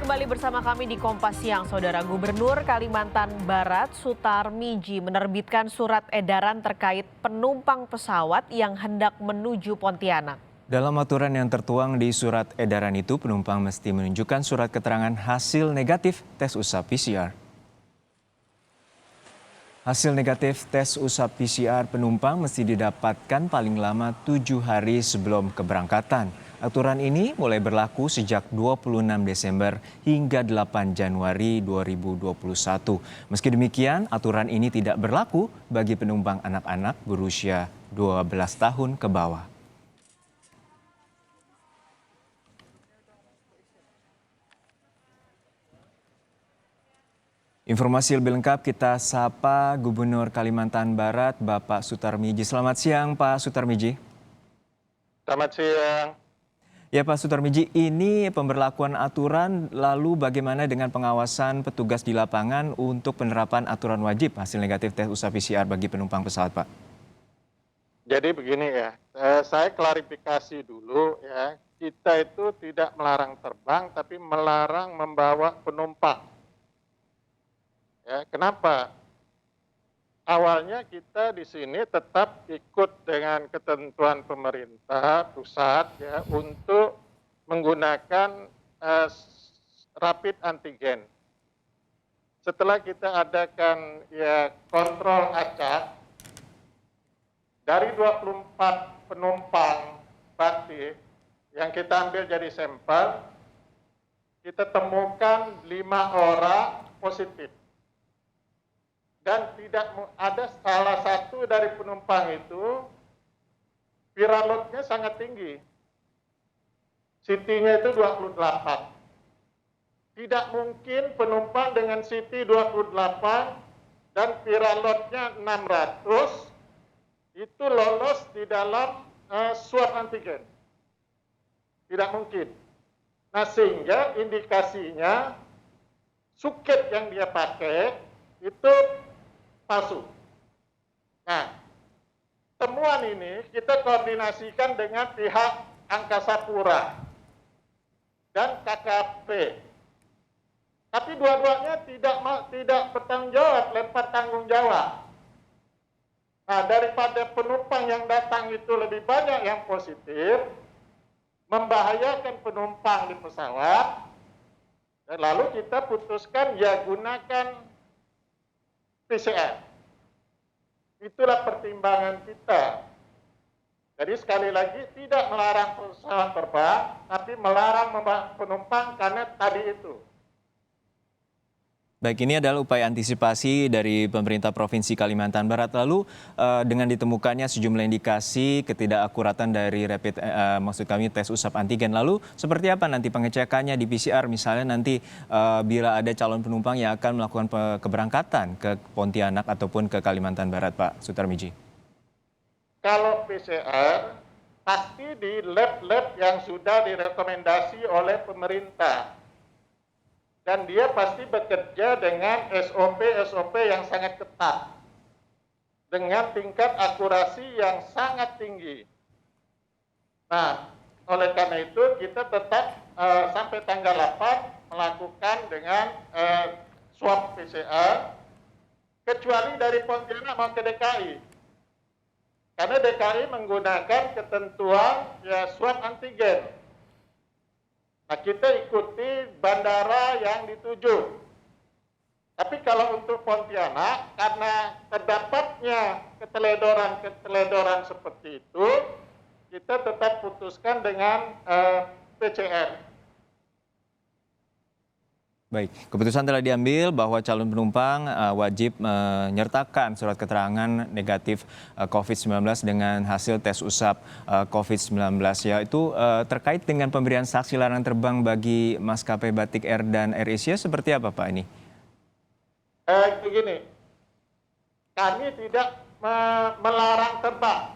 kembali bersama kami di Kompas Siang, Saudara. Gubernur Kalimantan Barat Sutar Miji menerbitkan surat edaran terkait penumpang pesawat yang hendak menuju Pontianak. Dalam aturan yang tertuang di surat edaran itu, penumpang mesti menunjukkan surat keterangan hasil negatif tes usap PCR. Hasil negatif tes usap PCR penumpang mesti didapatkan paling lama 7 hari sebelum keberangkatan. Aturan ini mulai berlaku sejak 26 Desember hingga 8 Januari 2021. Meski demikian, aturan ini tidak berlaku bagi penumpang anak-anak berusia 12 tahun ke bawah. Informasi lebih lengkap kita sapa Gubernur Kalimantan Barat, Bapak Sutar Miji. Selamat siang, Pak Sutar Miji. Selamat siang. Ya Pak Sutar Miji, ini pemberlakuan aturan, lalu bagaimana dengan pengawasan petugas di lapangan untuk penerapan aturan wajib hasil negatif tes usap PCR bagi penumpang pesawat, Pak? Jadi begini ya, saya klarifikasi dulu ya, kita itu tidak melarang terbang tapi melarang membawa penumpang. Ya, kenapa? Awalnya kita di sini tetap ikut dengan ketentuan pemerintah pusat ya untuk menggunakan rapid antigen. Setelah kita adakan ya kontrol acak dari 24 penumpang batik yang kita ambil jadi sampel, kita temukan 5 orang positif. Dan tidak ada salah satu dari penumpang itu viral load-nya sangat tinggi. CT-nya itu 28. Tidak mungkin penumpang dengan CT 28 dan viral load-nya 600 itu lolos di dalam swab antigen. Tidak mungkin. Nah, sehingga indikasinya suket yang dia pakai itu palsu. Nah, temuan ini kita koordinasikan dengan pihak Angkasa Pura dan KKP. Tapi dua-duanya tidak bertanggung jawab, lempar tanggung jawab. Nah, daripada penumpang yang datang itu lebih banyak yang positif, membahayakan penumpang di pesawat, dan lalu kita putuskan ya gunakan PCR. Itulah pertimbangan kita. Jadi sekali lagi tidak melarang pesawat terbang, tapi melarang penumpang karena tadi itu. Baik, ini adalah upaya antisipasi dari pemerintah Provinsi Kalimantan Barat. Lalu dengan ditemukannya sejumlah indikasi ketidakakuratan dari maksud kami tes usap antigen. Lalu seperti apa nanti pengecekannya di PCR misalnya nanti bila ada calon penumpang yang akan melakukan keberangkatan ke Pontianak ataupun ke Kalimantan Barat, Pak Sutar Miji? Kalau PCR pasti di lab-lab yang sudah direkomendasi oleh pemerintah. Dan dia pasti bekerja dengan SOP yang sangat ketat. Dengan tingkat akurasi yang sangat tinggi. Nah, oleh karena itu kita tetap sampai tanggal 8 melakukan dengan swab PCR. Kecuali dari Pontianak mau ke DKI. Karena DKI menggunakan ketentuan ya swab antigen. Nah, kita ikuti bandara yang dituju. Tapi kalau untuk Pontianak, karena terdapatnya keteledoran seperti itu, kita tetap putuskan dengan PCR. Baik, keputusan telah diambil bahwa calon penumpang wajib menyertakan surat keterangan negatif COVID-19 dengan hasil tes usap COVID-19. Yaitu terkait dengan pemberian saksi larangan terbang bagi maskapai Batik Air dan AirAsia seperti apa Pak ini? Begini, kami tidak melarang terbang,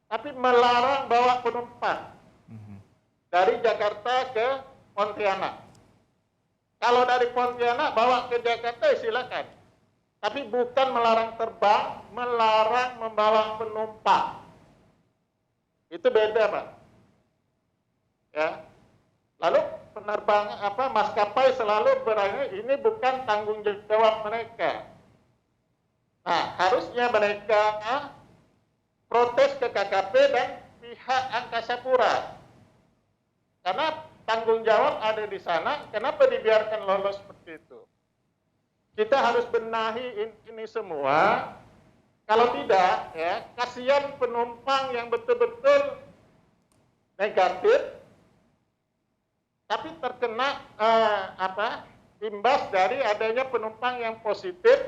tapi melarang bawa penumpang dari Jakarta ke Pontianak. Kalau dari Pontianak bawa ke Jakarta silakan. Tapi bukan melarang terbang, melarang membawa penumpang. Itu beda, Pak. Ya. Lalu maskapai selalu berani ini bukan tanggung jawab mereka. Nah, harusnya mereka protes ke KKP dan pihak Angkasa Pura. Karena tanggung jawab ada di sana, kenapa dibiarkan lolos seperti itu? Kita harus benahi ini semua. Kalau tidak, ya, kasihan penumpang yang betul-betul negatif, tapi terkena imbas dari adanya penumpang yang positif,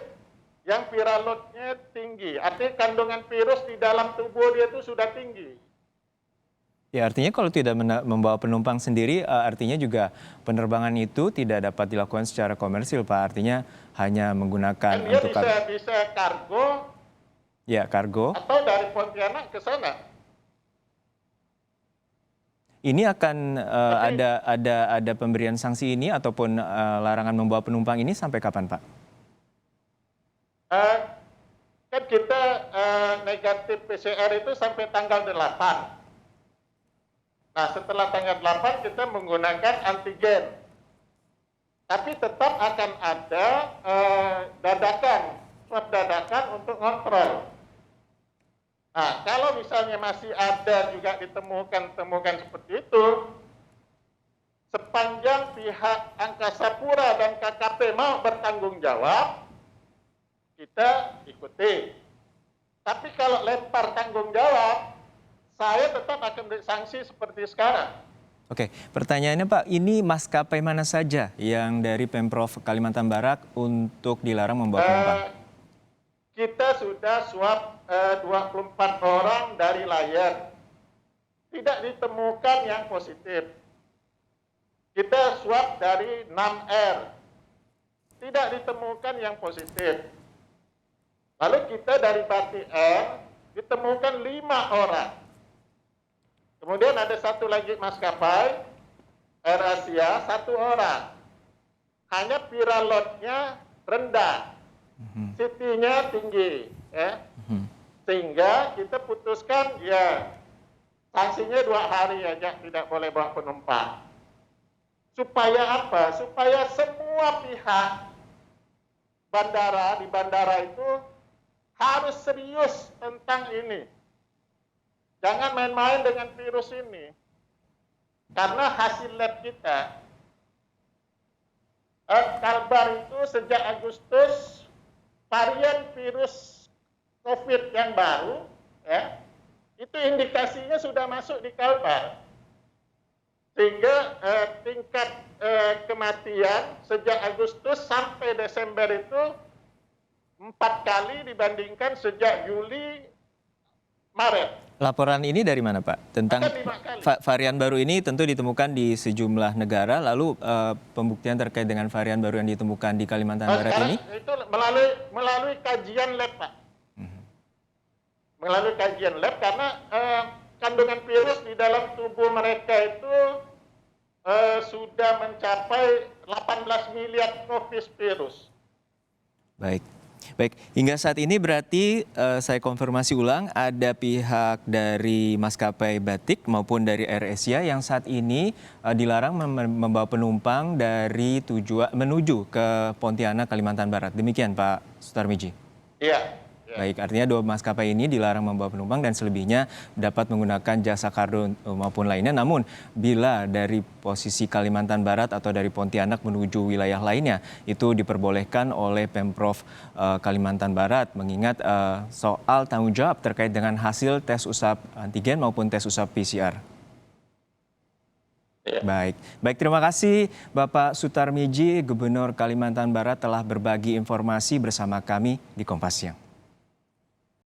yang viral load-nya tinggi. Artinya kandungan virus di dalam tubuh dia itu sudah tinggi. Ya, artinya kalau tidak membawa penumpang sendiri, artinya juga penerbangan itu tidak dapat dilakukan secara komersil, Pak. Artinya hanya menggunakan Dia untuk bisa kargo. Ya, kargo. Atau dari Pontianak ke sana. Ini akan ada pemberian sanksi ini ataupun larangan membawa penumpang ini sampai kapan, Pak? Kan kita negatif PCR itu sampai tanggal 8. Nah, setelah tanggal 8 kita menggunakan antigen. Tapi tetap akan ada swab dadakan untuk kontrol. Nah, kalau misalnya masih ada juga ditemukan seperti itu, sepanjang pihak Angkasa Pura dan KKP mau bertanggung jawab, kita ikuti. Tapi kalau lempar tanggung jawab, saya tetap akan beri sanksi seperti sekarang. Oke, pertanyaannya Pak, ini maskapai mana saja yang dari Pemprov Kalimantan Barat untuk dilarang membawa penumpang? Kita sudah swab 24 orang dari Lion. Tidak ditemukan yang positif. Kita swab dari 6 Air. Tidak ditemukan yang positif. Lalu kita dari Batik Air ditemukan 5 orang. Kemudian ada satu lagi maskapai, Air Asia, 1 orang. Hanya viral load-nya rendah. CT-nya tinggi, ya. Sehingga kita putuskan ya sanksinya 2 hari aja tidak boleh bawa penumpang. Supaya apa? Supaya semua pihak di bandara itu harus serius tentang ini. Jangan main-main dengan virus ini. Karena hasil lab kita, Kalbar itu sejak Agustus varian virus COVID yang baru, ya, itu indikasinya sudah masuk di Kalbar. Sehingga tingkat kematian sejak Agustus sampai Desember itu 4 kali dibandingkan sejak Juli, Maret. Laporan ini dari mana, Pak? Tentang 5 kali. varian baru ini tentu ditemukan di sejumlah negara, lalu pembuktian terkait dengan varian baru yang ditemukan di Kalimantan Barat ini? Itu melalui kajian lab, Pak. Melalui kajian lab, karena kandungan virus di dalam tubuh mereka itu sudah mencapai 18 miliar copies virus. Baik, hingga saat ini berarti saya konfirmasi ulang, ada pihak dari maskapai Batik maupun dari Air Asia yang saat ini dilarang membawa penumpang dari menuju ke Pontianak, Kalimantan Barat. Demikian Pak Sutarmiji? Iya. Baik, artinya 2 maskapai ini dilarang membawa penumpang dan selebihnya dapat menggunakan jasa kargo maupun lainnya. Namun bila dari posisi Kalimantan Barat atau dari Pontianak menuju wilayah lainnya itu diperbolehkan oleh Pemprov Kalimantan Barat, mengingat soal tanggung jawab terkait dengan hasil tes usap antigen maupun tes usap PCR. Baik, terima kasih Bapak Sutarmiji, Gubernur Kalimantan Barat telah berbagi informasi bersama kami di Kompas Siang.